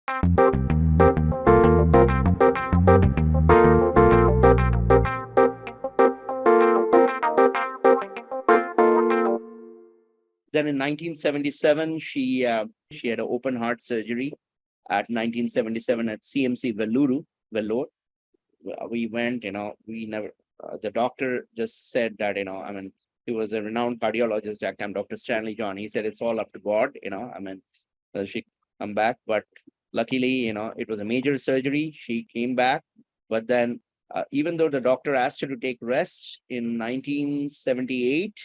Then in 1977, she had an open heart surgery at 1977 at CMC Vellore. We went, we never, the doctor just said that, he was a renowned cardiologist at that time, Dr. Stanley John. He said, it's all up to God, she come back. But luckily, it was a major surgery. She came back. But then, even though the doctor asked her to take rest in 1978,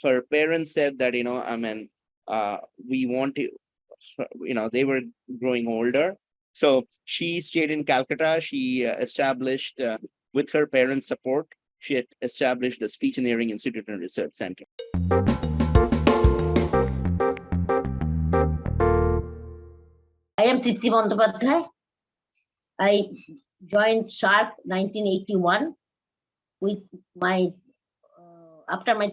her parents said that, we want to, they were growing older. So she stayed in Calcutta. She established, with her parents' support, she had established the Speech and Hearing Institute and Research Center. I am Tripti Banerjee. I joined SHIRC 1981 with my after my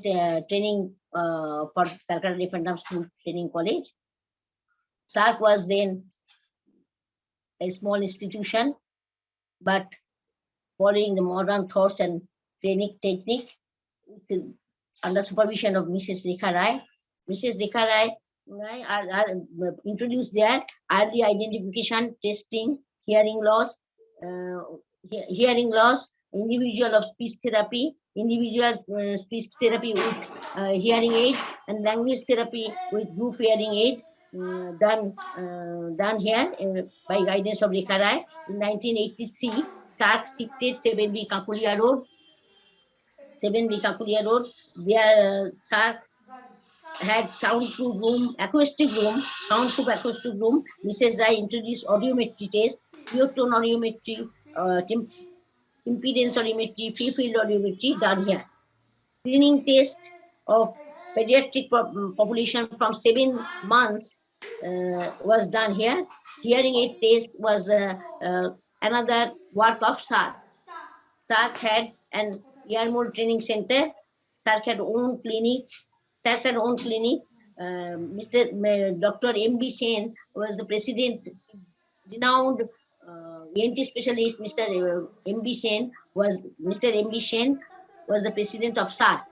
training for Calcutta Different Arms School Training College. SHIRC was then a small institution, but following the modern thoughts and training technique under supervision of Mrs. Rekha Roy. Mrs. Rekha Roy are introduced there early identification, testing, hearing loss, individual of speech therapy, individual speech therapy with hearing aid, and language therapy with group hearing aid done here by guidance of Rekha Roy. In 1983, SHIRC shifted 7B Kakulia Road. 7B Kakulia Road. There, SHIRC had soundproof room, acoustic room, soundproof acoustic room. Mrs. Roy introduced audiometry test, pure tone audiometry, impedance audiometry, free field audiometry done here. Screening test of pediatric population from 7 months was done here. Hearing aid test was the another work of SHIRC. SHIRC had an ear mold training center. SHIRC had own clinic. SHIRC had own clinic. Dr. M.B. Sen was the president, renowned ENT specialist. Mr. M.B. Sen was the president of SHIRC.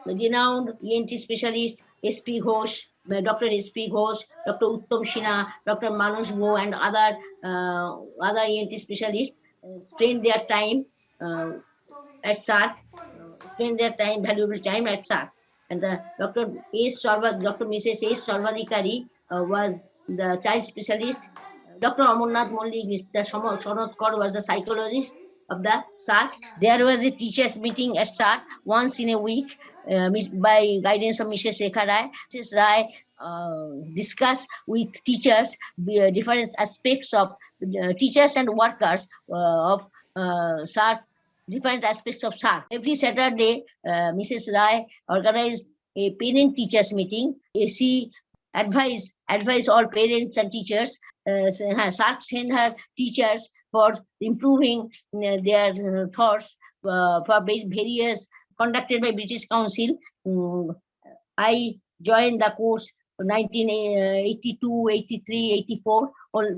The renowned ENT specialist S.P. Ghosh, Dr. S.P. Ghosh, Dr. Uttam Sinha, Dr. Manoj Go, and other ENT specialists spend their time at SHIRC, valuable time at SHIRC. And Dr. Mrs. S. Sarvadikari was the child specialist. Dr. Amarnath Mollik, Mr. Sonat Kaur was the psychologist of the SHIRC. There was a teachers meeting at SHIRC once in a week by guidance of Mrs. Rekha Roy. Mrs. Roy discussed with teachers different aspects of teachers and workers of SHIRC, different aspects of SHIRC. Every Saturday, Mrs. Roy organized a parent-teachers meeting. She advised all parents and teachers. SHIRC sent her teachers for improving their thoughts for various conducted by British Council. I joined the course 1982, 83, 84, or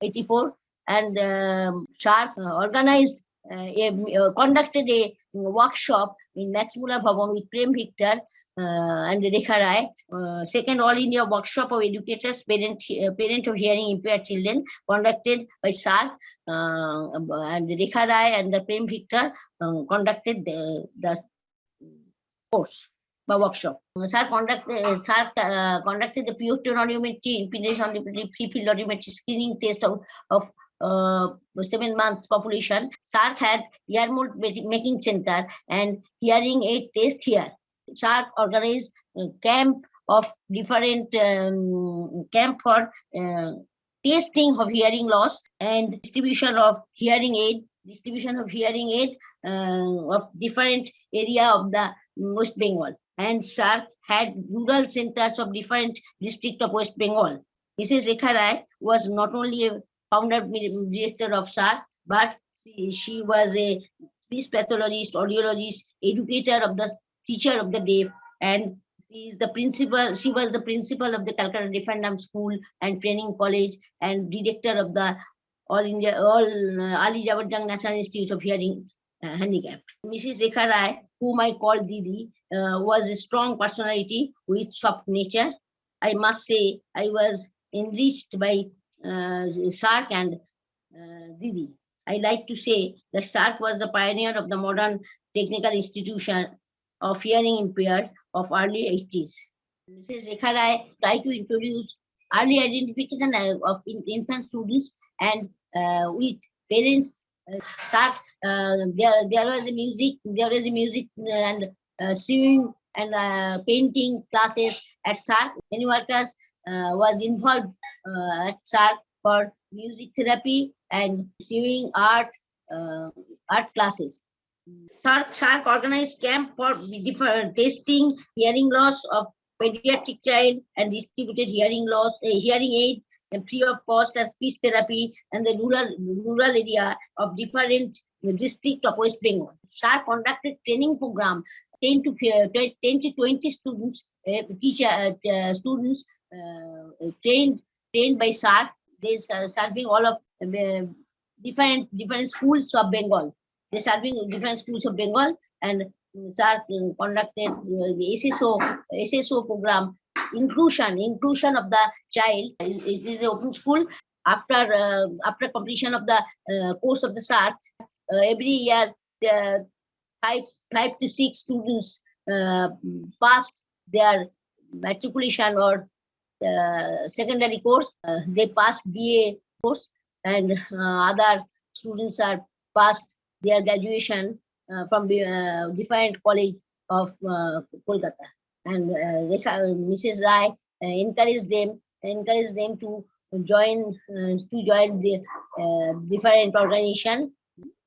84, and SHIRC organized conducted a workshop in Max Muller Bhavan with Prem Victor and Rekha Roy. Second All India Workshop of Educators, Parent of Hearing Impaired Children, conducted by SHIRC, and Rekha Roy and the Prem Victor conducted the course by workshop. SHIRC conducted the pure tone audiometry, impedance audiometry, free field audiometry screening test of 7 months population. SHIRC had ear mold making center and hearing aid test here. SHIRC organized camp of different camp for testing of hearing loss and distribution of hearing aid of different area of the West Bengal. And SHIRC had rural centers of different districts of West Bengal. Mrs. Rekha Roy was not only a founder director of SHIRC, but she was a speech pathologist, audiologist, educator of the teacher of the deaf, and She was the principal of the Calcutta Referendum School and Training College and director of the AYJNIHH National Institute of Hearing Handicap. Mrs. Rekha Rai, whom I call Didi, was a strong personality with soft nature. I must say I was enriched by SHIRC and Didi. I like to say that SHIRC was the pioneer of the modern technical institution of hearing impaired of early 80s. Mrs. Rekha Rai tried to introduce early identification of infant students and with parents. SHIRC, there was a music and swimming and painting classes at SHIRC. Many workers was involved at SHIRC for music therapy and swimming art classes. SHIRC organized camp for testing hearing loss of pediatric child and distributed hearing aid and free of cost as speech therapy and the rural area of different district of West Bengal. SHIRC conducted training program 10 to 20 students, students trained by SHIRC. They serving all of different schools of Bengal. They serving different schools of Bengal and SHIRC conducted the SSO program. Inclusion of the child. It is the open school. After completion of the course of the SHIRC, every year 5 to 6 students passed their matriculation or secondary course. They passed BA course, and other students are passed their graduation from different college of Kolkata. And Mrs. Rai encouraged them to join the different organization.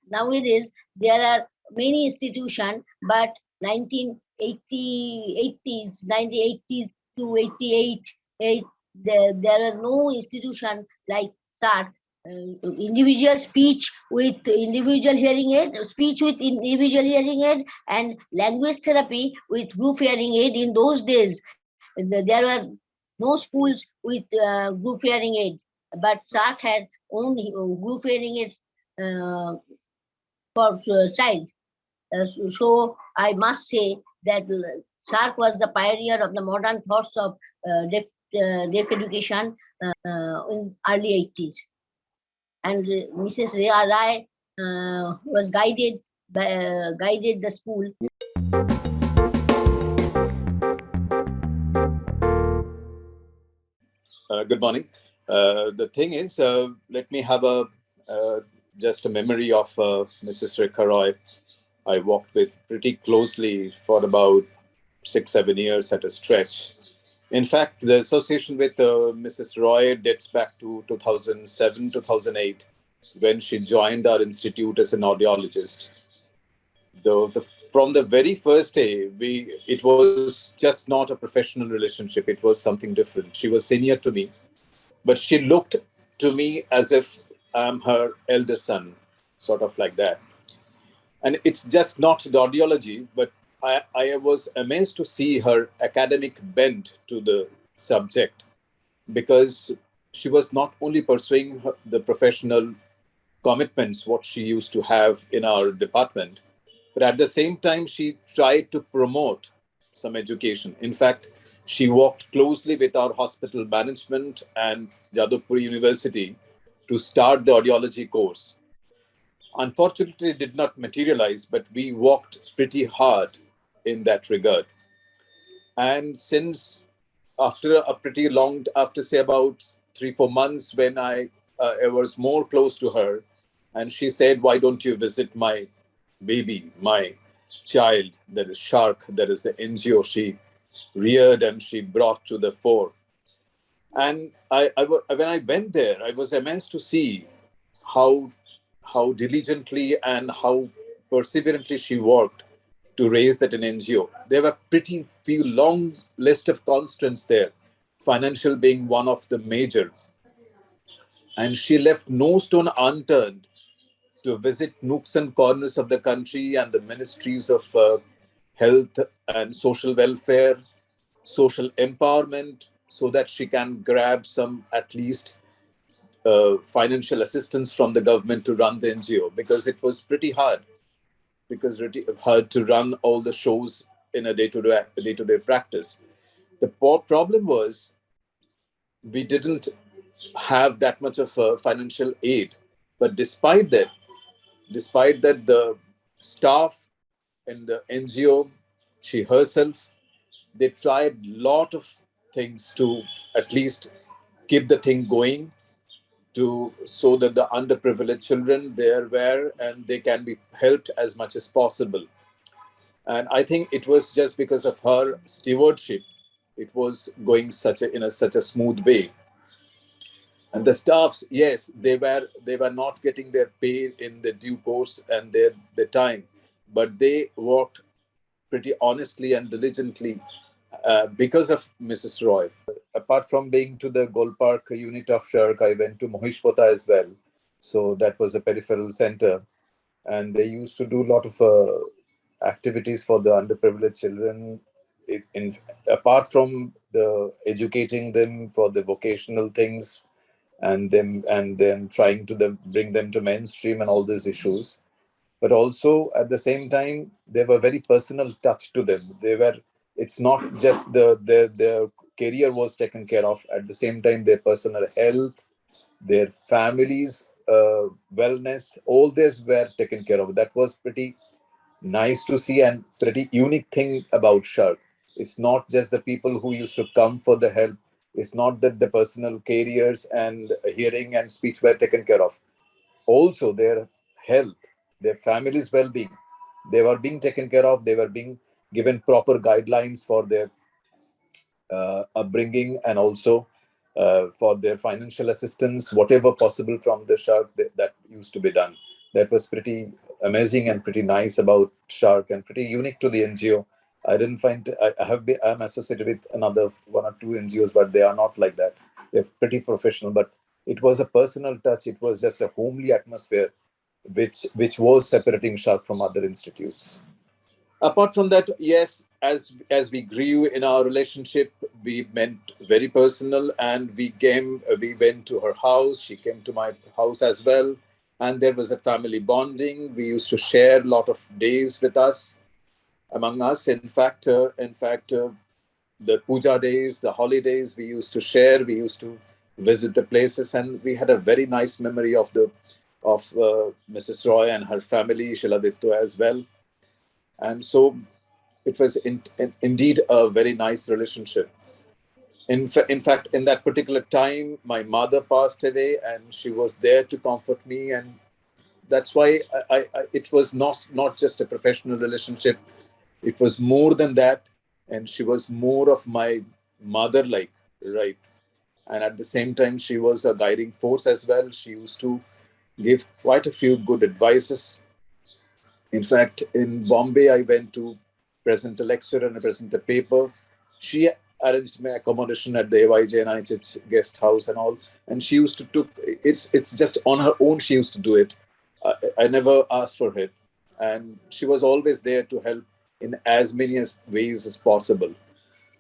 Nowadays there are many institutions, but 1980s to 88, there are no institution like SHIRC. Individual speech with individual hearing aid, and language therapy with group hearing aid. In those days, there were no schools with group hearing aid, but SHIRC had only group hearing aid for child. So I must say that SHIRC was the pioneer of the modern thoughts of deaf education in early 80s. And Mrs. Rai was guided the school. Good morning. The thing is, let me have just a memory of Mrs. Rekha Roy. I worked with pretty closely for about 6-7 years at a stretch. In fact, the association with Mrs. Roy dates back to 2007, 2008, when she joined our institute as an audiologist. From the very first day, it was just not a professional relationship. It was something different. She was senior to me, but she looked to me as if I'm her elder son, sort of like that. And it's just not the audiology, but I was amazed to see her academic bent to the subject, because she was not only pursuing the professional commitments, what she used to have in our department, but at the same time, she tried to promote some education. In fact, she worked closely with our hospital management and Jadavpur University to start the audiology course. Unfortunately, it did not materialize, but we worked pretty hard in that regard. And since after say about 3-4 months, when I was more close to her, and she said, "Why don't you visit my baby, my child, that is SHIRC, that is the NGO she reared and she brought to the fore." And when I went there, I was amazed to see how diligently and how perseverantly she worked to raise that an NGO. There were pretty few long list of constraints there, financial being one of the major. And she left no stone unturned to visit nooks and corners of the country and the ministries of health and social welfare, social empowerment so that she can grab some at least financial assistance from the government to run the NGO, because it was pretty hard, because really hard to run all the shows in a day-to-day practice. The problem was we didn't have that much of financial aid, but despite that, the staff in the NGO, she herself, they tried lot of things to at least keep the thing going, to so that the underprivileged children there were and they can be helped as much as possible. And I think it was just because of her stewardship, it was going such a smooth way. And the staffs, yes, they were not getting their pay in the due course and their time, but they worked pretty honestly and diligently because of Mrs. Roy. Apart from being to the Golpark unit of SHIRC, I went to Mohishpota as well. So that was a peripheral center. And they used to do a lot of activities for the underprivileged children. Apart from the educating them for the vocational things, and then trying to bring them to mainstream and all these issues, but also at the same time they were very personal touch to them. It's not just their career was taken care of, at the same time their personal health, their families wellness, all this were taken care of. That was pretty nice to see and pretty unique thing about SHARK. It's not just the people who used to come for the help. It's not that the personal careers and hearing and speech were taken care of. Also, their health, their family's well-being, they were being taken care of. They were being given proper guidelines for their upbringing, and also for their financial assistance, whatever possible from the SHARK that used to be done. That was pretty amazing and pretty nice about SHARK and pretty unique to the NGO. I didn't find I'm associated with another one or two NGOs, but they are not like that. They're pretty professional, but it was a personal touch. It was just a homely atmosphere, which was separating SHARK from other institutes. Apart from that, yes, as we grew in our relationship, we went very personal, and we went to her house. She came to my house as well, and there was a family bonding. We used to share a lot of days with us, among us. In fact, the puja days, the holidays, we used to share. We used to visit the places, and we had a very nice memory of Mrs. Roy and her family, Shiladitya as well. And so it was indeed a very nice relationship. In fact, in that particular time, my mother passed away, and she was there to comfort me. And that's why it was not just a professional relationship. It was more than that. And she was more of my mother, like, right. And at the same time, she was a guiding force as well. She used to give quite a few good advices. In fact, in Bombay, I went to present a lecture and present a paper. She arranged my accommodation at the AYJNIHH guest house and all. And she used to took it's just on her own. She used to do it. I never asked for it, and she was always there to help in as many ways as possible.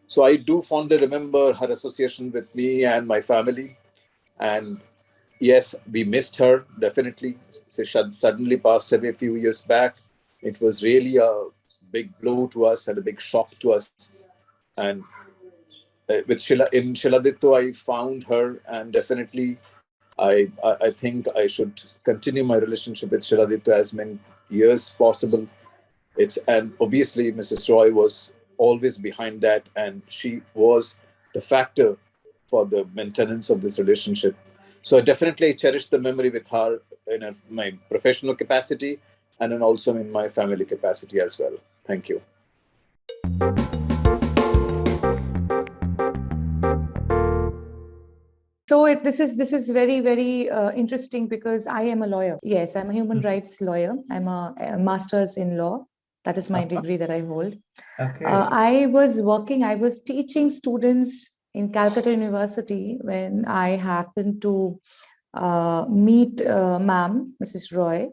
So I do fondly remember her association with me and my family. And yes, we missed her, definitely. She suddenly passed away a few years back. It was really a big blow to us and a big shock to us. And in Shiladitya, I found her, and definitely I think I should continue my relationship with Shiladitya as many years possible. And obviously Mrs. Roy was always behind that, and she was the factor for the maintenance of this relationship. So I definitely cherish the memory with her in my professional capacity, and then also in my family capacity as well. Thank you. So this is very interesting, because I am a lawyer. Yes, I'm a human rights lawyer. I'm a master's in law. That is my degree that I hold. Okay. I was teaching students in Calcutta University when I happened to meet ma'am, Mrs. Roy,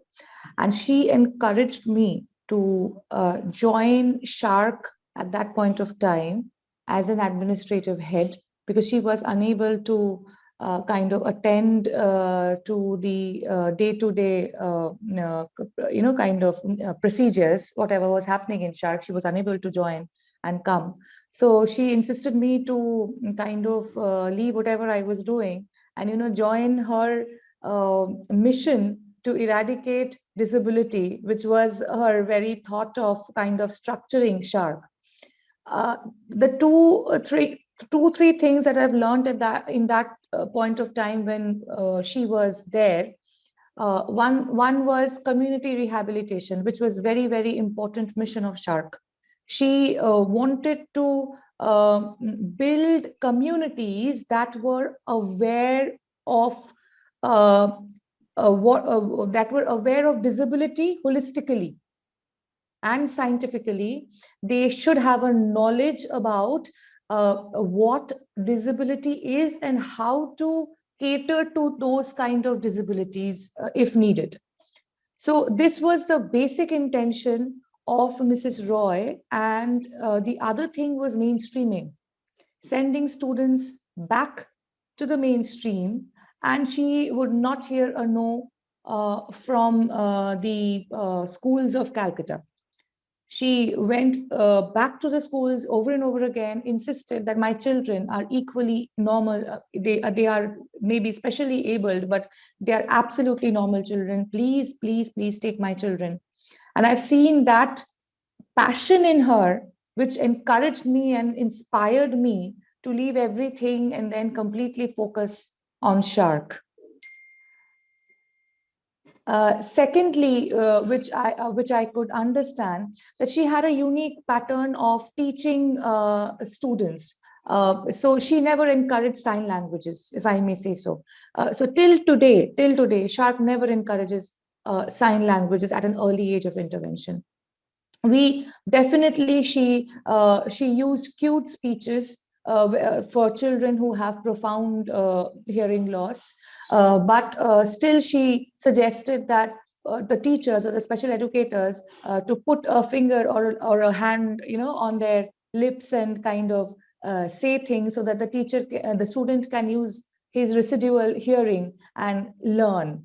and she encouraged me to join SHARK at that point of time, as an administrative head, because she was unable to kind of attend to the day-to-day, kind of procedures, whatever was happening in SHIRC. She was unable to join and come. So she insisted me to kind of leave whatever I was doing and join her mission to eradicate disability, which was her very thought of kind of structuring SHIRC. The three things that I've learned in that point of time when she was there. One was community rehabilitation, which was very, very important mission of SHIRC. She wanted to build communities that were aware of that were aware of disability holistically and scientifically. They should have a knowledge about what disability is and how to cater to those kind of disabilities if needed. So this was the basic intention of Mrs. Roy. And the other thing was mainstreaming, sending students back to the mainstream. And she would not hear a no from the schools of Calcutta. She went back to the schools over and over again, insisted that my children are equally normal. They are maybe specially abled, but they are absolutely normal children. Please, please, please take my children. And I've seen that passion in her, which encouraged me and inspired me to leave everything and then completely focus on SHIRC. Secondly, which I could understand, that she had a unique pattern of teaching students. So she never encouraged sign languages, if I may say so. So till today, SHIRC never encourages sign languages at an early age of intervention. We definitely, she used cute speeches for children who have profound hearing loss, but still she suggested that the teachers or the special educators to put a finger or a hand on their lips and kind of say things so that the student can use his residual hearing and learn.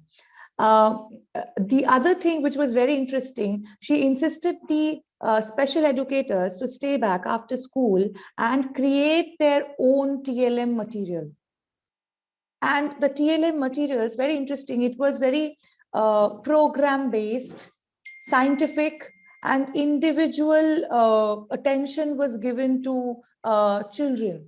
The other thing which was very interesting, she insisted the special educators to stay back after school and create their own TLM material. And the TLM material is very interesting. It was very program-based, scientific, and individual attention was given to children.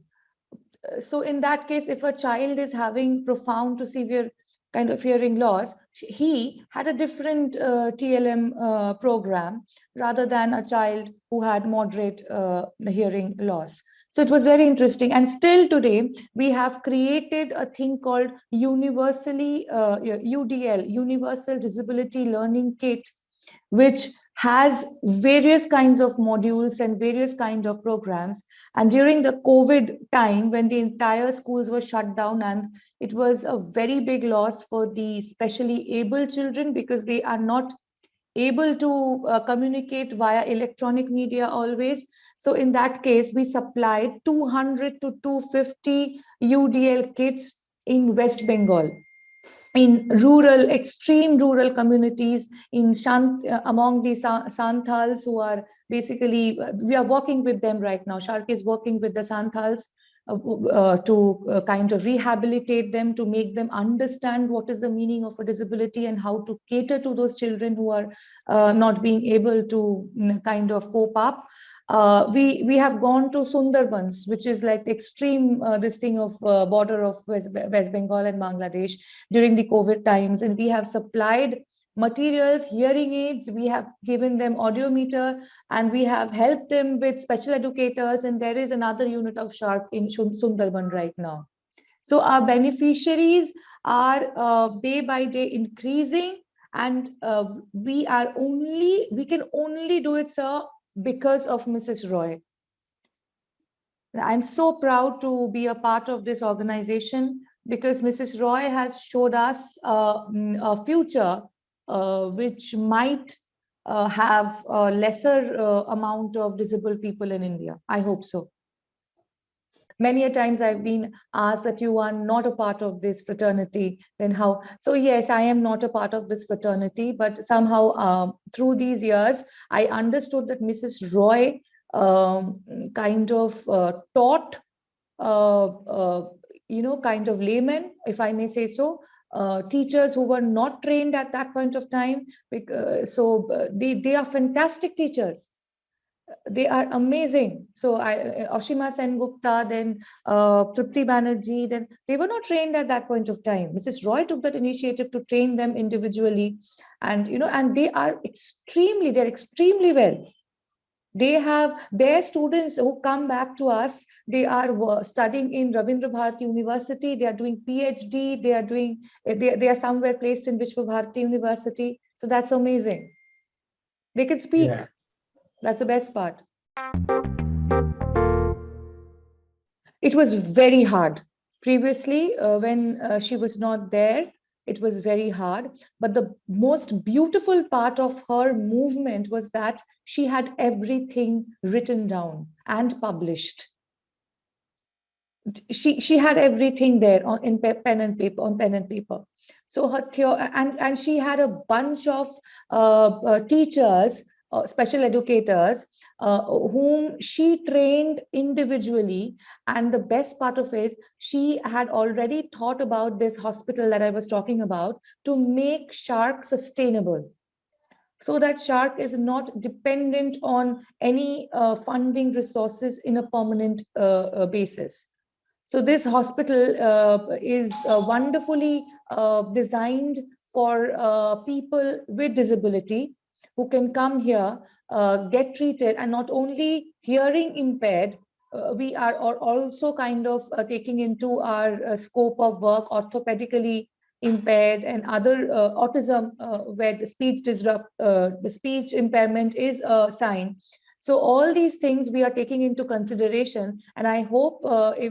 So in that case, if a child is having profound to severe kind of hearing loss, he had a different TLM program rather than a child who had moderate hearing loss. So it was very interesting. And still today, we have created a thing called UDL, Universal Disability Learning Kit, which has various kinds of modules and various kinds of programs. And during the COVID time, when the entire schools were shut down, and it was a very big loss for the specially able children because they are not able to communicate via electronic media always. So in that case, we supplied 200 to 250 UDL kits in West Bengal, in rural, extreme rural communities, among the Santals, who are basically, we are working with them right now. SHIRC is working with the Santals to kind of rehabilitate them, to make them understand what is the meaning of a disability and how to cater to those children who are not being able to kind of cope up. We have gone to Sundarbans, which is like the extreme this thing of border of West Bengal and Bangladesh during the COVID times, and we have supplied materials, hearing aids, we have given them audiometer, and we have helped them with special educators, and there is another unit of SHIRC in Sundarban right now. So our beneficiaries are day by day increasing, and we can only do it, sir, because of Mrs. Roy. I'm so proud to be a part of this organization because Mrs. Roy has showed us a future which might have a lesser amount of disabled people in India. I hope so. Many a times I've been asked that you are not a part of this fraternity, then how? So yes, I am not a part of this fraternity, but somehow through these years, I understood that Mrs. Roy kind of taught, kind of laymen, if I may say so, teachers who were not trained at that point of time. They are fantastic teachers. They are amazing. So Ashima Sengupta, then Tripti Banerjee, then they were not trained at that point of time. Mrs. Roy took that initiative to train them individually, and and they're extremely well. They have their students who come back to us. They are studying in Rabindra Bharati University. They are doing PhD. They are somewhere placed in Vishwa Bharati University. So that's amazing. They can speak. Yeah. That's the best part. It was very hard. Previously, when she was not there, it was very hard. But the most beautiful part of her movement was that she had everything written down and published. She had everything there on pen and paper. So her and she had a bunch of teachers, special educators, whom she trained individually. And the best part of it, she had already thought about this hospital that I was talking about to make SHIRC sustainable, so that SHIRC is not dependent on any funding resources in a permanent basis. So this hospital is wonderfully designed for people with disability who can come here, get treated, and not only hearing impaired, we are also kind of taking into our scope of work orthopedically impaired and other autism, where the speech impairment is a sign. So all these things we are taking into consideration, and I hope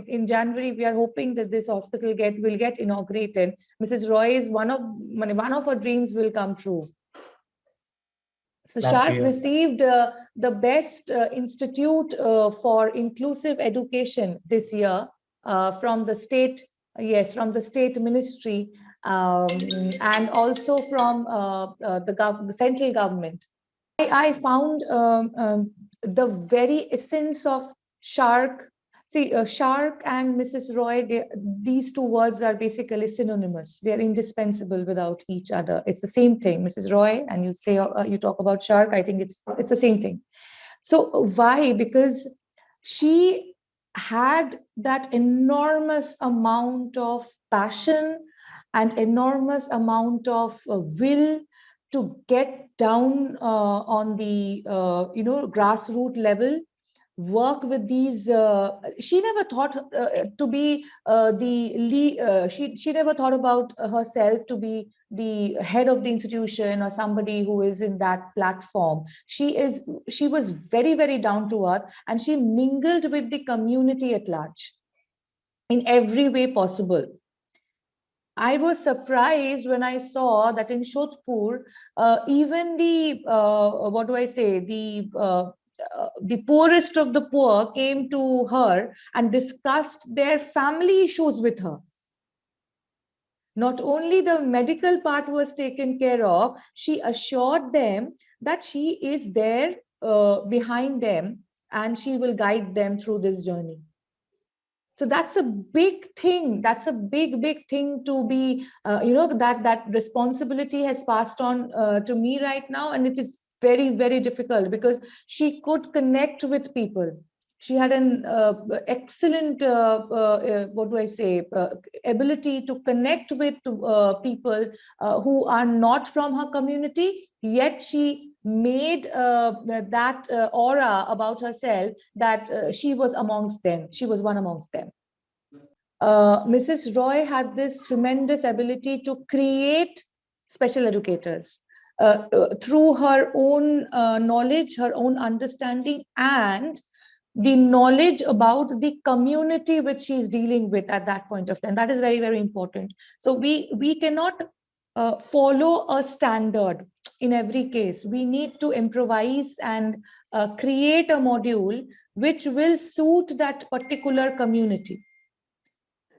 in January we are hoping that this hospital will get inaugurated. Mrs. Roy is one of her dreams will come true. So SHIRC received the best institute for inclusive education this year from the state, from the state ministry, and also from the central government. I found the very essence of SHIRC. See, SHIRC and Mrs. Roy, these two words are basically synonymous. They're indispensable without each other. It's the same thing, Mrs. Roy, and you talk about SHIRC. I think it's the same thing. So why? Because she had that enormous amount of passion and enormous amount of will to get down on the grassroots level, work with these. She never thought to be she never thought about herself to be the head of the institution or somebody who is in that platform. She was very, very down to earth, and she mingled with the community at large in every way possible. I was surprised when I saw that in Shodhpur, even the poorest of the poor came to her and discussed their family issues with her. Not only the medical part was taken care of, she assured them that she is there behind them and she will guide them through this journey. So that's a big thing. That's a big thing to be, that responsibility has passed on to me right now. And it is very, very difficult because she could connect with people. She had an excellent, ability to connect with people who are not from her community, yet she made that aura about herself that she was amongst them. She was one amongst them. Mrs. Roy had this tremendous ability to create special educators through her own knowledge, her own understanding, and the knowledge about the community which she is dealing with at that point of time. That is very, very important. So we cannot follow a standard. in every case. We need to improvise and create a module which will suit that particular community.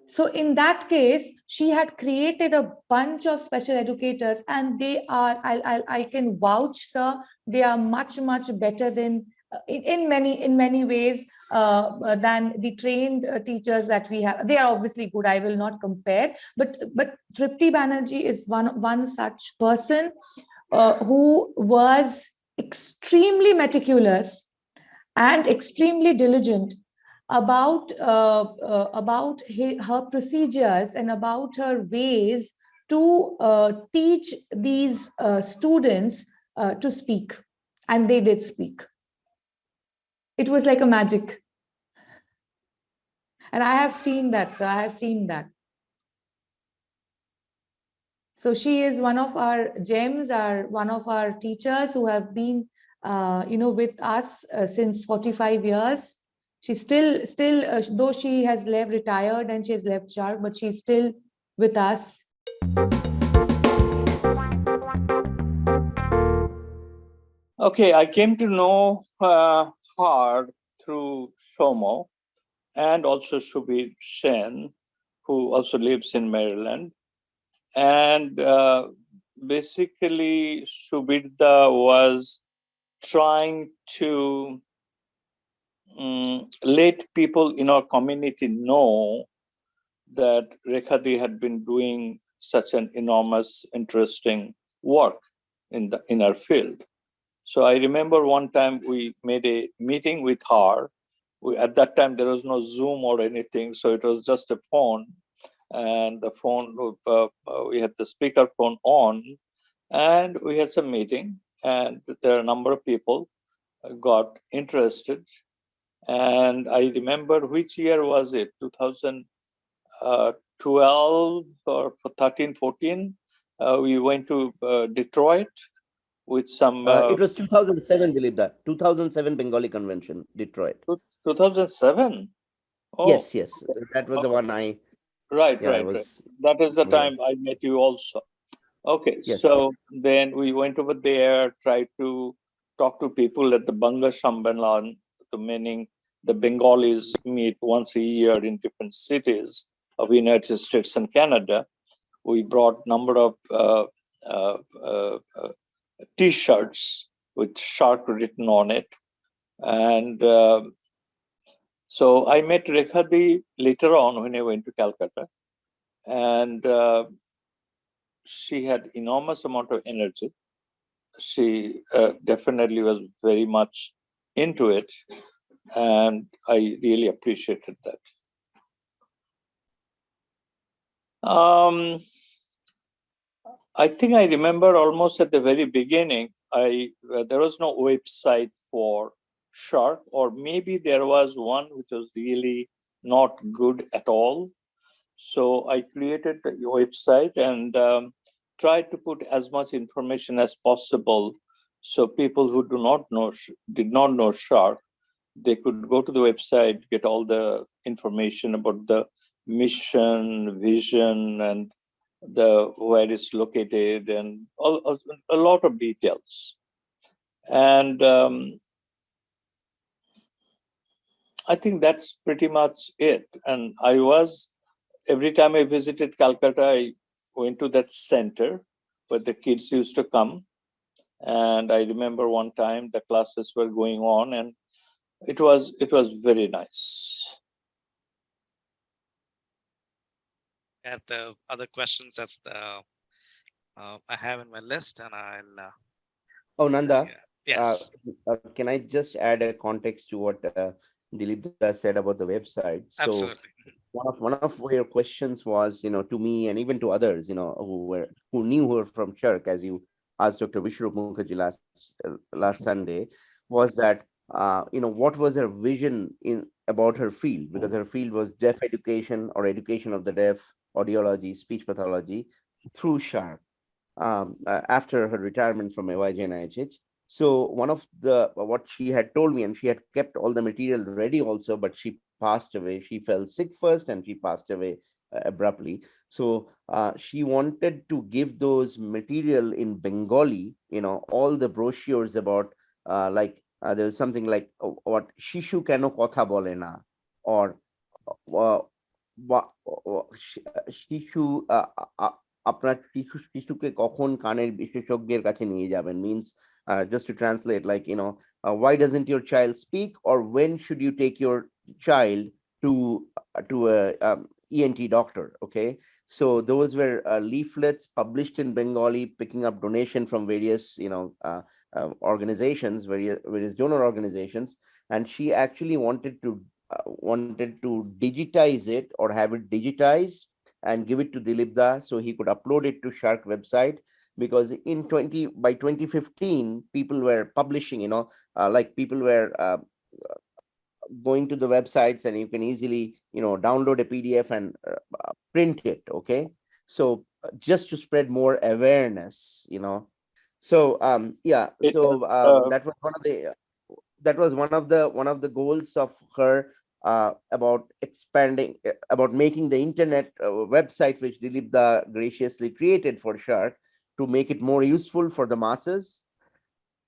So in that case, she had created a bunch of special educators, and they are, I can vouch, sir, they are much better than in many ways than the trained teachers that we have. They are obviously good. I will not compare, but Tripti Banerjee is one such person who was extremely meticulous and extremely diligent about her procedures and about her ways to teach these students to speak, and they did speak. It was like a magic, and I have seen that, sir. I have seen that. So she is one of our gems, one of our teachers who have been with us since 45 years. She's still though she has retired and she has left SHIRC, but she's still with us. Okay, I came to know her through Shomo and also Shubir Sen, who also lives in Maryland. And basically, Shubirda was trying to let people in our community know that Rekha had been doing such an enormous, interesting work in our field. So I remember one time we made a meeting with her. At that time, there was no Zoom or anything, so it was just a phone. And the phone, we had the speaker phone on, and we had some meeting, and there are a number of people got interested. And I remember, which year was it? 2012 or 13, 14? We went to Detroit with some... It was 2007, Dilip, 2007 Bengali Convention, Detroit. 2007? Oh, Yes. That was the one I... Right. That is the time I met you also. Okay, yes. So then we went over there, tried to talk to people at the Banga Sammelan, meaning the Bengalis meet once a year in different cities of the United States and Canada. We brought number of T-shirts with SHIRC written on it. And so I met Rekha later on when I went to Calcutta. And she had enormous amount of energy. She definitely was very much into it. And I really appreciated that. I think I remember almost at the very beginning, there was no website for SHIRC, or maybe there was one which was really not good at all. So I created the website and tried to put as much information as possible, so people who did not know SHIRC, they could go to the website, get all the information about the mission, vision, and where it's located, and a lot of details. And I think that's pretty much it. And every time I visited Calcutta, I went to that center where the kids used to come. And I remember one time the classes were going on, and it was very nice. And the other questions that's I have in my list, and I'll. Oh, Nanda. Yes. Can I just add a context to what Dilip said about the website? So absolutely. One of your questions was, to me and even to others, who knew her from SHIRC, as you asked Dr. BISWARUP Mukherjee last Sunday, was that what was her vision about her field, because her field was deaf education or education of the deaf, audiology, speech pathology through SHIRC after her retirement from AYJNIHH. So one of what she had told me, and she had kept all the material ready also, but she passed away. She fell sick first and she passed away abruptly. So she wanted to give those material in Bengali, all the brochures about there's something like what Shishu Keno Kotha Bole Na, or শিশু আপনার শিশুকে কখন কানের বিশেষজ্ঞের কাছে নিয়ে যাবেন, means just to translate, like, why doesn't your child speak, or when should you take your child to a ENT doctor. Okay, so those were leaflets published in Bengali, picking up donation from various organizations, various donor organizations, and she actually wanted to digitize it, or have it digitized and give it to Dilip Da so he could upload it to SHIRC website. Because by 2015, people were publishing, like people were going to the websites, and you can easily download a PDF and print it. Okay, so just to spread more awareness. So yeah, so that was one of the goals of her, about expanding, about making the internet website, which Dilip Da graciously created for SHIRC, to make it more useful for the masses,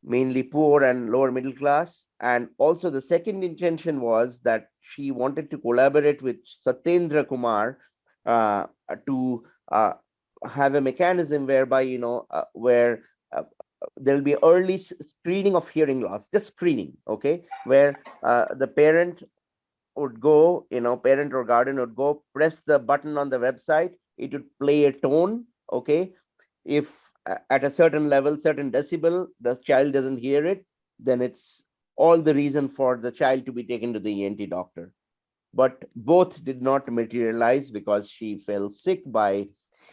mainly poor and lower middle class. And also the second intention was that she wanted to collaborate with Satyendra Kumar to have a mechanism whereby, where there'll be early screening of hearing loss, just screening. Okay, where the parent would go, parent or guardian would go, press the button on the website, it would play a tone. Okay, if at a certain level, certain decibel, the child doesn't hear it, then it's all the reason for the child to be taken to the ENT doctor. But both did not materialize, because she fell sick by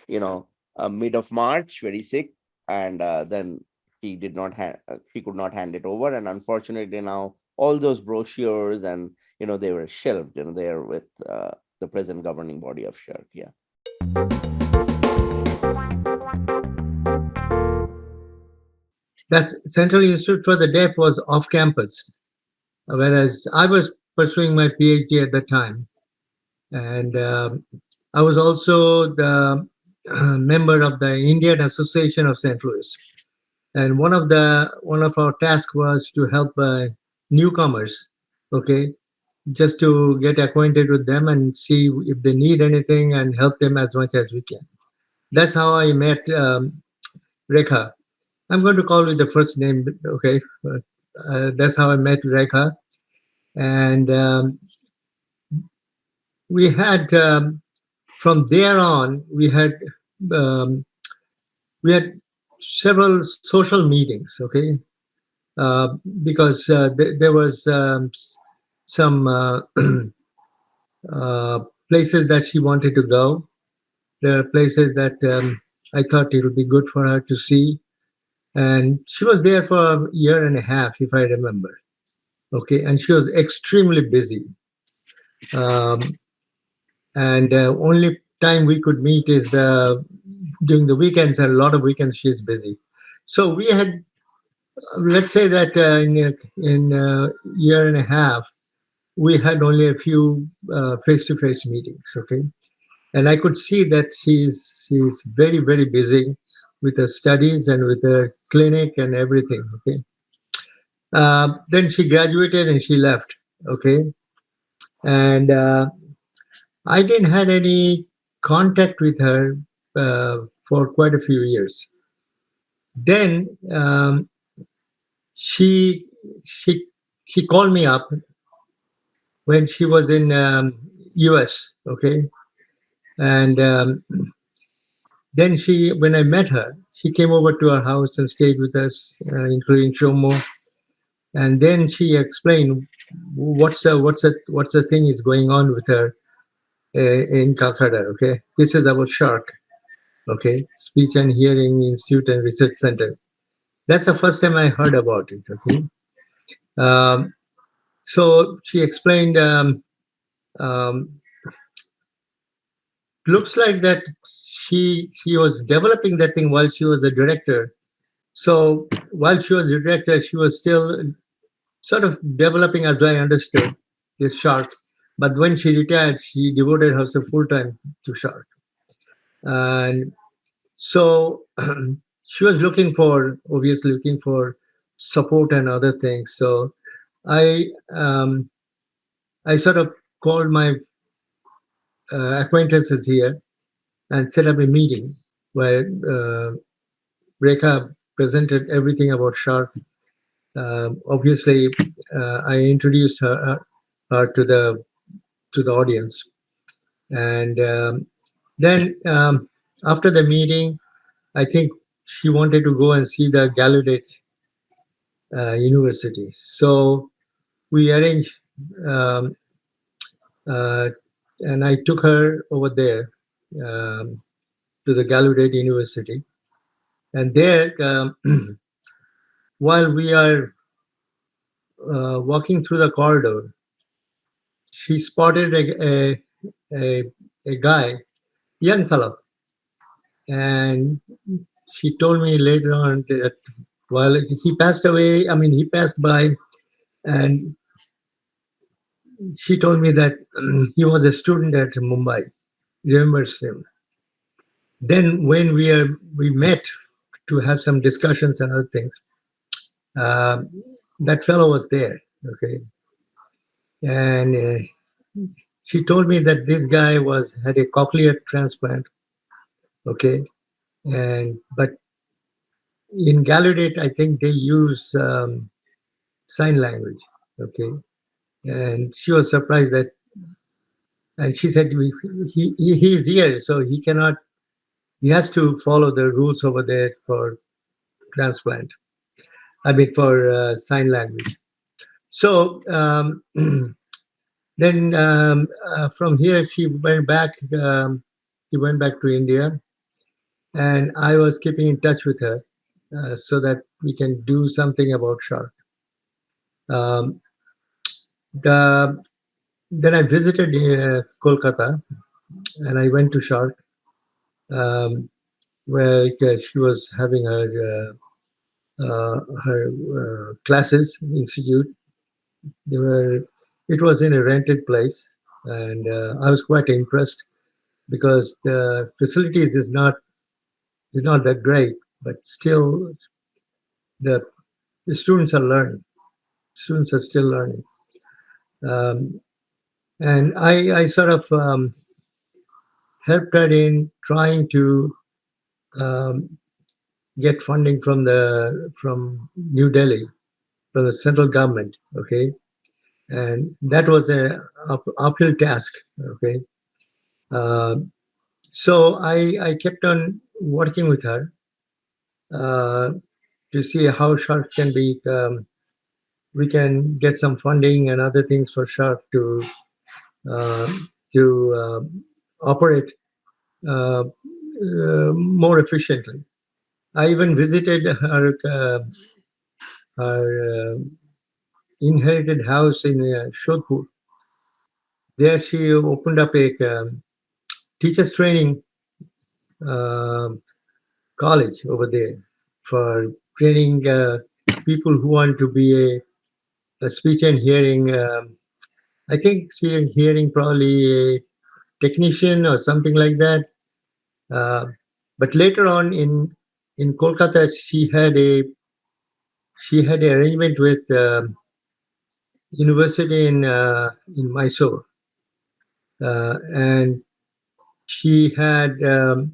mid of March, very sick, and then she could not hand it over, and unfortunately now all those brochures and they were shelved, there with the present governing body of SHIRC. Yeah. That Central Institute for the Deaf was off campus, whereas I was pursuing my PhD at the time. And I was also the member of the Indian Association of St. Louis. And one of our tasks was to help newcomers, okay, just to get acquainted with them and see if they need anything and help them as much as we can. That's how I met Rekha. I'm going to call it the first name, okay? That's how I met Rekha. And we had, from there on, we had several social meetings, okay? Because there was some places that she wanted to go. There are places that I thought it would be good for her to see. And she was there for a year and a half, if I remember. Okay, and she was extremely busy. And only time we could meet is during the weekends, and a lot of weekends she's busy. So we had, let's say that in a year and a half, we had only a few face-to-face meetings, okay? And I could see that she's very, very busy with her studies and with her clinic and everything, okay? Then she graduated and she left, okay? And I didn't have any contact with her for quite a few years. Then she called me up when she was in US, okay? And then when I met her, she came over to our house and stayed with us, including Shomo. And then she explained what's the thing is going on with her in Calcutta. Okay, this is about SHIRC, okay, Speech and Hearing Institute and Research Center. That's the first time I heard about it. Okay, so she explained. Looks like that she was developing that thing while she was the director. So while she was the director, she was still sort of developing, as I understood, this SHIRC. But when she retired, she devoted herself full time to SHARC. And so she was obviously looking for support and other things. So I um, I sort of called my acquaintances here and set up a meeting where Rekha presented everything about SHARC. Obviously, I introduced her to the audience, and then after the meeting, I think she wanted to go and see the Gallaudet University. So we arranged, um, uh, and I took her over there to the Gallaudet University. And there, while we are walking through the corridor, she spotted a guy, young fellow, and she told me later on that while he passed away, he passed by, and she told me that he was a student at Mumbai, remembers him. Then when we met to have some discussions and other things, uh, that fellow was there, okay, and she told me that this guy had a cochlear transplant, okay, and but in Gallaudet, I think they use sign language, okay, and she was surprised that, and she said he's here, so he has to follow the rules over there for transplant. For sign language. So then from here she went back. She went back to India, and I was keeping in touch with her so that we can do something about SHARC. Um, the, then I visited Kolkata, and I went to SHARC, where she was having her classes institute. It was in a rented place, and I was quite impressed because the facilities is not that great, but still the the students are learning. Students are still learning, um, and I sort of helped her in trying to um, get funding from New Delhi, from the central government. Okay, and that was a uphill task. Okay. Uh, so I kept on working with her uh, to see how SHARC can be. We can get some funding and other things for SHARC uh, to operate more efficiently. I even visited her inherited house in Shodhpur. There she opened up a teachers training uh, college over there for training people who want to be a speech and hearing. I think speech and hearing probably a technician or something like that. Uh, but later on in Kolkata, she had an arrangement with university in Mysore, and she had the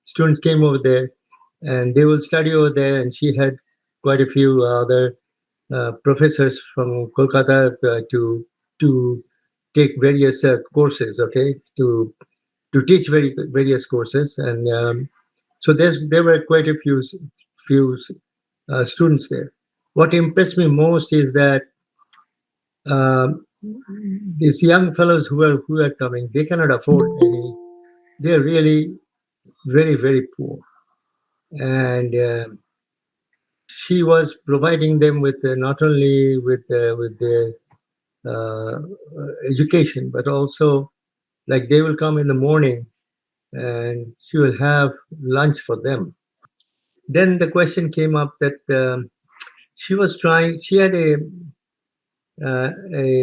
students came over there, and they will study over there, and she had quite a few other professors from Kolkata to take various courses, okay, to teach various courses, and so there were quite a few students there. What impressed me most is that um, these young fellows who are coming, they cannot afford any. They're really very poor, and she was providing them with not only with their education, but also like they will come in the morning and she will have lunch for them. Then the question came up that she had a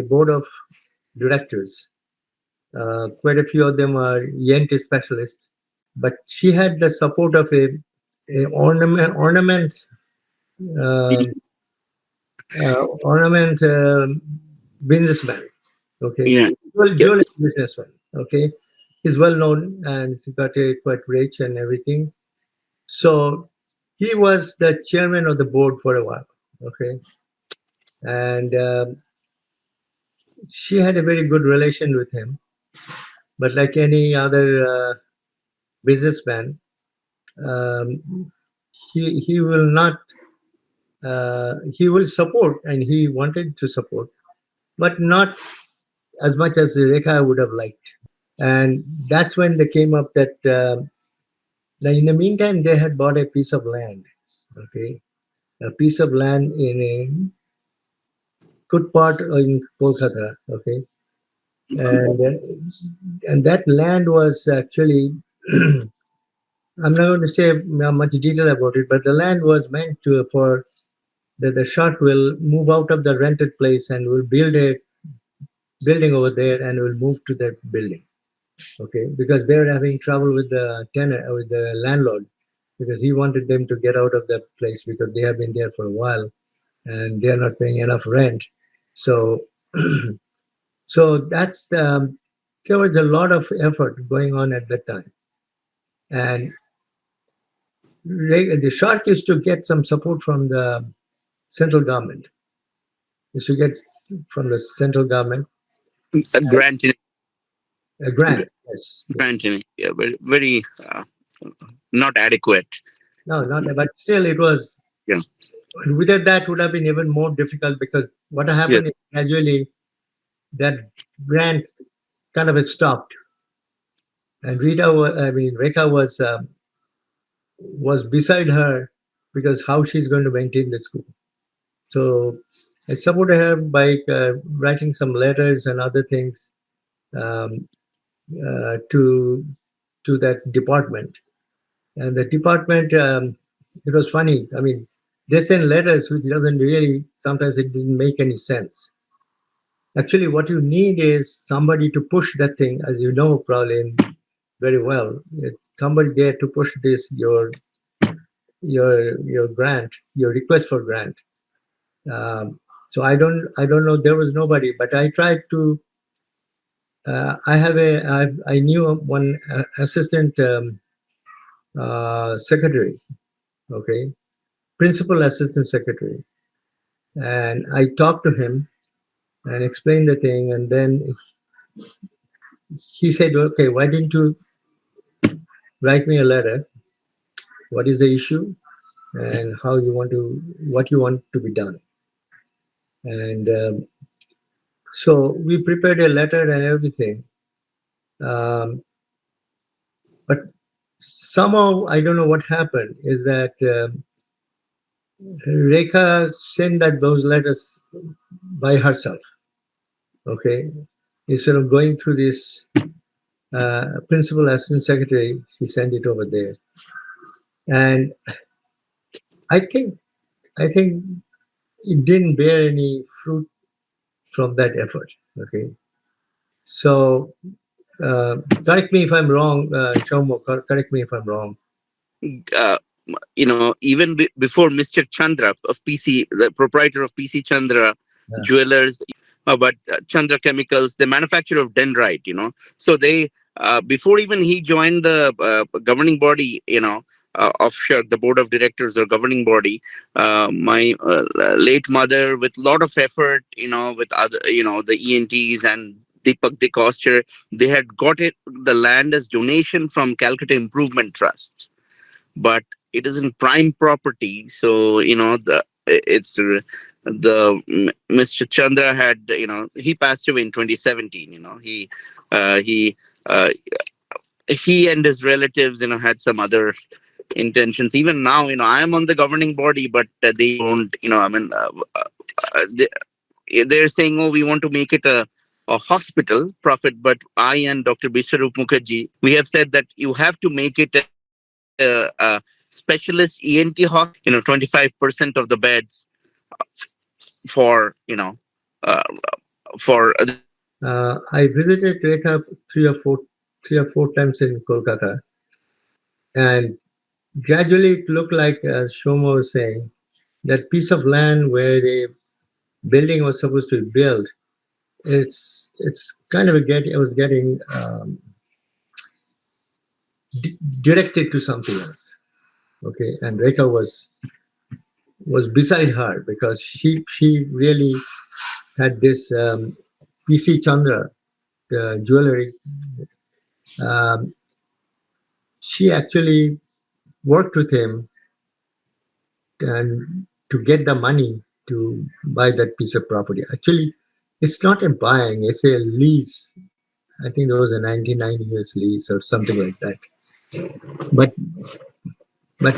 board of directors. Quite a few of them are ENT specialists, but she had the support of a ornament um, ornament businessman. Okay, Yeah. well, Yep. jewelry businessman. Okay, he's well known and he got quite rich and everything. So he was the chairman of the board for a while. Okay, and she had a very good relation with him. But like any other businessman, um, he will not. He will support, and he wanted to support, but not as much as Rekha would have liked. And that's when they came up that now in the meantime they had bought a piece of land. Okay, a piece of land in a good part in Kolkata. Okay, and and that land was actually. I'm not going to say much detail about it, but the land was meant to for that the SHIRC will move out of the rented place and will build a building over there and will move to that building. Okay, because they're having trouble with the tenant, with the landlord, because he wanted them to get out of that place because they have been there for a while and they're not paying enough rent. So, so that's there was a lot of effort going on at that time, and the SHIRC used to get some support from the central government. Used to get from the central government Granting, a grant. Yes, yes. granting, yeah, very not adequate. No, not but still it was. Yeah. Without that would have been even more difficult because what Yes. happened is gradually that grant kind of stopped, and Rekha was beside her because how she's going to maintain the school. So I supported her by writing some letters and other things um, to that department, and the department it was funny. I mean, they send letters which doesn't really sometimes it didn't make any sense. Actually, what you need is somebody to push that thing, as you know, probably very well. It's somebody there to push this your grant, your request for grant. So I don't know. There was nobody, but I tried to. I knew one assistant secretary. Okay, principal assistant secretary, and I talked to him and explained the thing, and then he said, "Okay, why didn't you write me a letter? What is the issue and how you want to what you want to be done?" And so we prepared a letter and everything, um, but somehow I don't know what happened is that Rekha sent that those letters by herself. Okay, instead of going through this principal assistant secretary, she sent it over there, and I think I think it didn't bear any fruit from that effort. Okay, so correct me if I'm wrong, Shaumo, correct me if I'm wrong. Uh, Even before Mr. Chandra of PC, the proprietor of PC Chandra Yeah. Jewelers, but Chandra Chemicals, the manufacturer of dendrite, So they, before even he joined the governing body, of SHIRC, the board of directors or governing body, my late mother, with a lot of effort, with other, the ENTs and Deepak Dekoscher, they had got the land as donation from Calcutta Improvement Trust, but it is in prime property. So Mr. Chandra had, he passed away in 2017. Uh, he uh, he and his relatives, had some other intentions. Even now, I am on the governing body, but they don't. I mean, they're saying, oh, we want to make it a hospital profit, but I and Dr. BISWARUP Mukherjee, we have said that you have to make it a specialist ENT hospital, 25% of the beds for, uh, for the I visited Rekha three or four times in Kolkata, and gradually it looked like, as Shoma was saying, that piece of land where the building was supposed to be built. It's kind of it was getting directed to something else. Okay, and Rekha was beside her because she really had this PC Chandra jewelry. Um, she actually worked with him and to get the money to buy that piece of property. Actually, it's not a buying; it's a lease. I think there was a 99 years lease or something like that. But but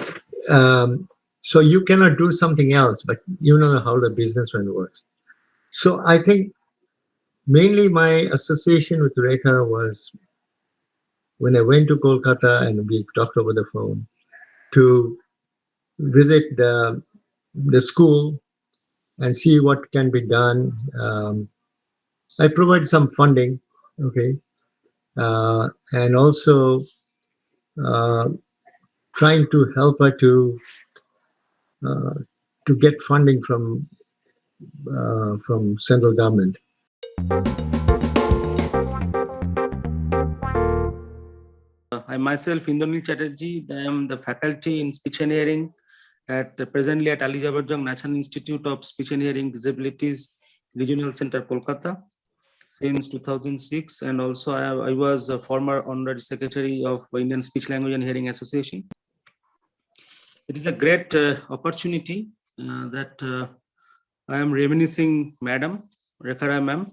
so you cannot do something else. But you know how the businessman works. So I think mainly my association with Rekha was when I went to Kolkata and we talked over the phone to visit the school and see what can be done. I provide some funding, okay, and also uh, trying to help her uh, to get funding from central government. I myself, Indranil Chatterjee, I am the faculty in speech and hearing presently at Ali Jabarjong National Institute of Speech and Hearing Disabilities Regional Center, Kolkata, since 2006. And also I was a former honorary secretary of Indian Speech Language and Hearing Association. It is a great opportunity that I am reminiscing Madam Rekha ma'am.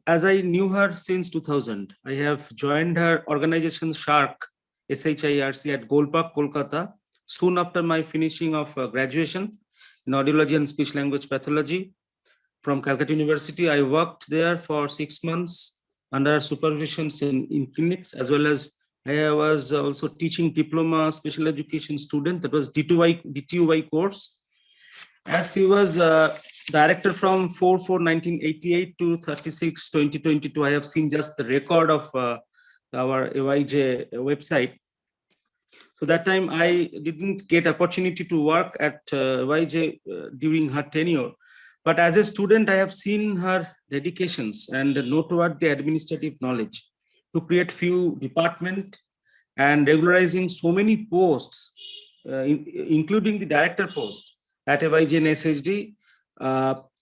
As I knew her since 2000, I have joined her organization SHIRC, SHIRC at Golpark, Kolkata, soon after my finishing of graduation in audiology and speech language pathology from Calcutta University. I worked there for 6 months under supervision in clinics, as well as I was also teaching diploma special education student, that was DTUY course. As he was director from 4/4/1988 to 36/2022, I have seen just the record of our AYJ website. So that time I didn't get opportunity to work at AYJ during her tenure. But as a student, I have seen her dedications and noteworthy administrative knowledge to create few department and regularizing so many posts, including the director post at AYJNIHH SHD.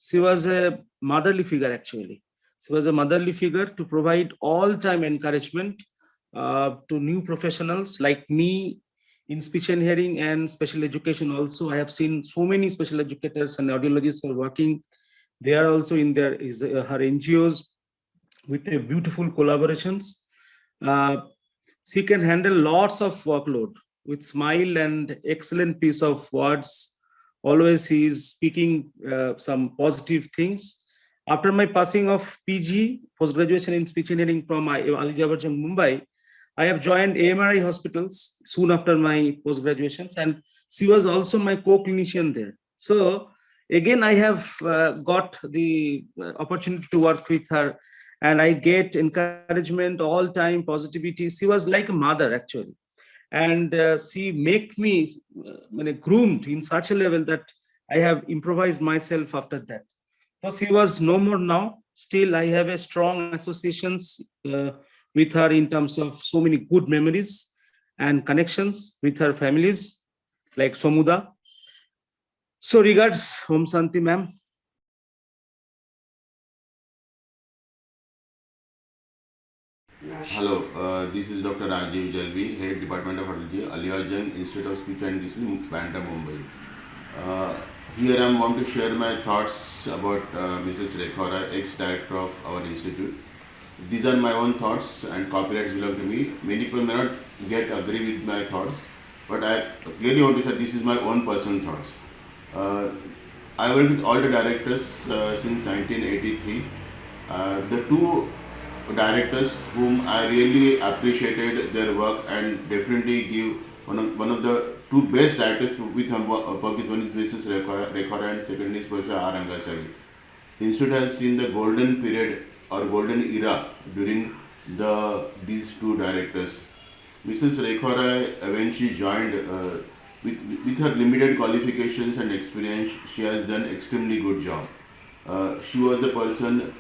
She was a motherly figure, actually. She was a motherly figure to provide all-time encouragement to new professionals like me in speech and hearing and special education. Also, I have seen so many special educators and audiologists are working. They are also in her NGOs with a beautiful collaborations. She can handle lots of workload with smile and excellent piece of words. Always he is speaking some positive things. After my passing of PG, post-graduation in speech and hearing from Ali Jabarjong, Mumbai, I have joined AMRI hospitals soon after my post-graduations, and she was also my co-clinician there. So again, I have got the opportunity to work with her, and I get encouragement all time, positivity. She was like a mother, actually. And she make me groomed in such a level that I have improvised myself after that. So she was no more now. Still, I have a strong associations with her in terms of so many good memories and connections with her families, like Somuda. So regards, Om Santi ma'am. Hello, this is Dr. Rajiv Jalvi, Head Department of Audiology, AYJNIHH Institute of Speech and Disability, Bandra, Mumbai. Here I am going to share my thoughts about Mrs. Rekha, ex-director of our institute. These are my own thoughts and copyrights belong to me. Many people may not agree with my thoughts, but I clearly want to say this is my own personal thoughts. I went with all the directors since 1983. The two directors whom I really appreciated their work and definitely give one of the two best directors with whom work with. One is Mrs. Rekha and second is Professor R. Rangasari. The institute has seen the golden period or golden era during these two directors. Mrs. Rekha Roy, when she joined, with her limited qualifications and experience, she has done extremely good job. She was the person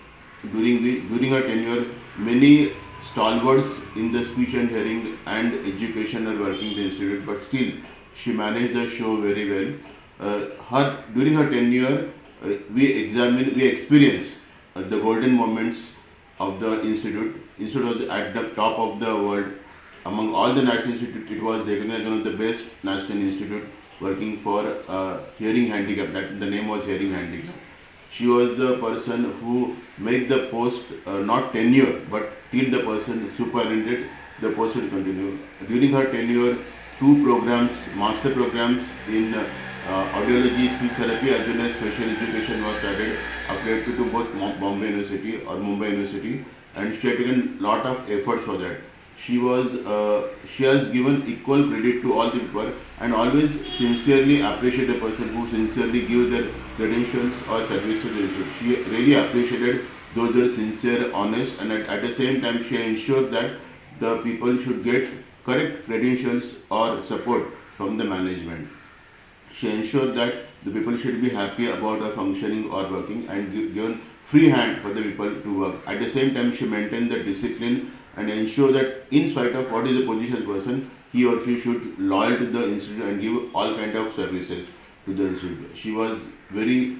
during her tenure, many stalwarts in the speech and hearing and education are working in the institute, but still she managed the show very well. During her tenure, we experienced the golden moments of the institute. Institute was at the top of the world. Among all the national institutes, it was recognized one of the best national institute working for hearing handicap. That the name was hearing handicap. She was the person who made the post not tenure, but till the person superintended, the post will continue. During her tenure, two programs, master programs in audiology, speech therapy as well as special education was started, affiliated to both Bombay University or Mumbai University, and she had taken lot of efforts for that. She has given equal credit to all the people and always sincerely appreciate the person who sincerely give their credentials or service to the institute. She really appreciated those who are sincere, honest, and at the same time she ensured that the people should get correct credentials or support from the management. She ensured that the people should be happy about her functioning or working and given free hand for the people to work. At the same time, she maintained the discipline and ensure that in spite of what is the position person, he or she should loyal to the institute and give all kind of services to the institute. She was very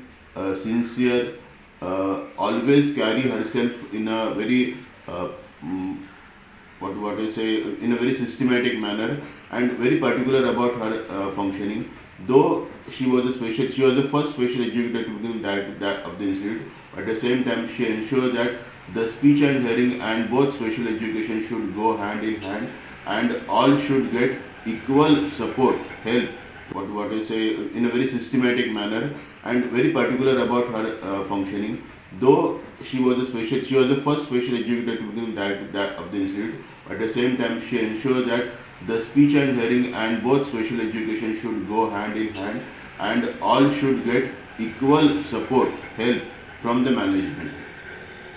sincere, always carry herself in a very what I say, in a very systematic manner and very particular about her functioning. Though she was the first special educator to become director of the institute. At the same time, she ensured that the speech and hearing and both special education should go hand in hand and all should get equal support, help. What I say, in a very systematic manner and very particular about her functioning. Though she was the first special educator to become director of the institute. At the same time, she ensured that the speech and hearing and both special education should go hand in hand and all should get equal support, help from the management.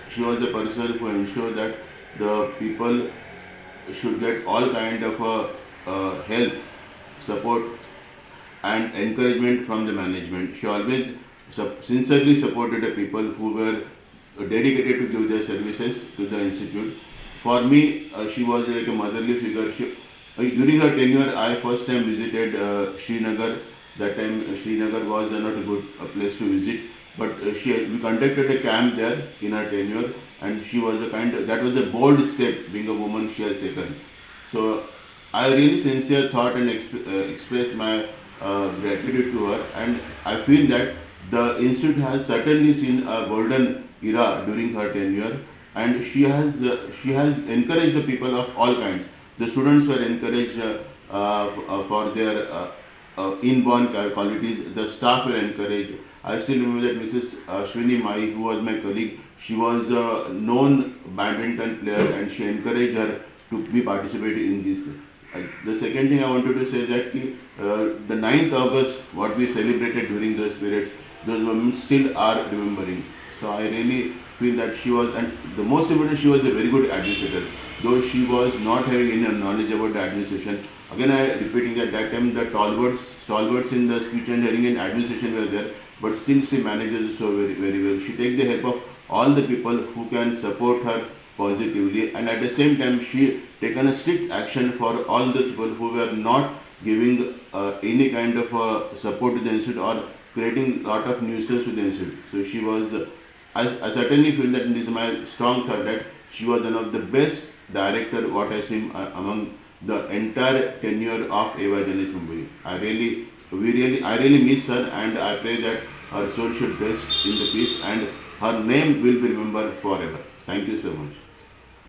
She was the person who ensured that the people should get all kind of help, support and encouragement from the management. She always sincerely supported the people who were dedicated to give their services to the institute. For me, she was like a motherly figure. During her tenure, I first time visited Srinagar. That time Srinagar was not a good place to visit, but we conducted a camp there in her tenure, and she was that was a bold step, being a woman, she has taken. So I really sincere thought and express my gratitude to her, and I feel that the institute has certainly seen a golden era during her tenure, and she has encouraged the people of all kinds. The students were encouraged for their inborn qualities. The staff were encouraged. I still remember that Mrs. Ashwini Mai, who was my colleague, she was a known badminton player and she encouraged her to be participating in this. The second thing I wanted to say that the 9th August, what we celebrated during those periods, those moments still are remembering. So I really feel that she was, and the most important, she was a very good administrator. Though she was not having any knowledge about the administration. Again, I repeating that time the stalwarts in the speech and hearing and administration were there, but still she manages so very, very well. She takes the help of all the people who can support her positively, and at the same time she taken a strict action for all the people who were not giving any kind of support to the institute or creating lot of nuisance to the institute. So she was, I certainly feel that this is my strong thought that she was one of the best director what I see among the entire tenure of AYJNIHH Mumbai. I really miss her, and I pray that her soul should rest in the peace and her name will be remembered forever. Thank you so much.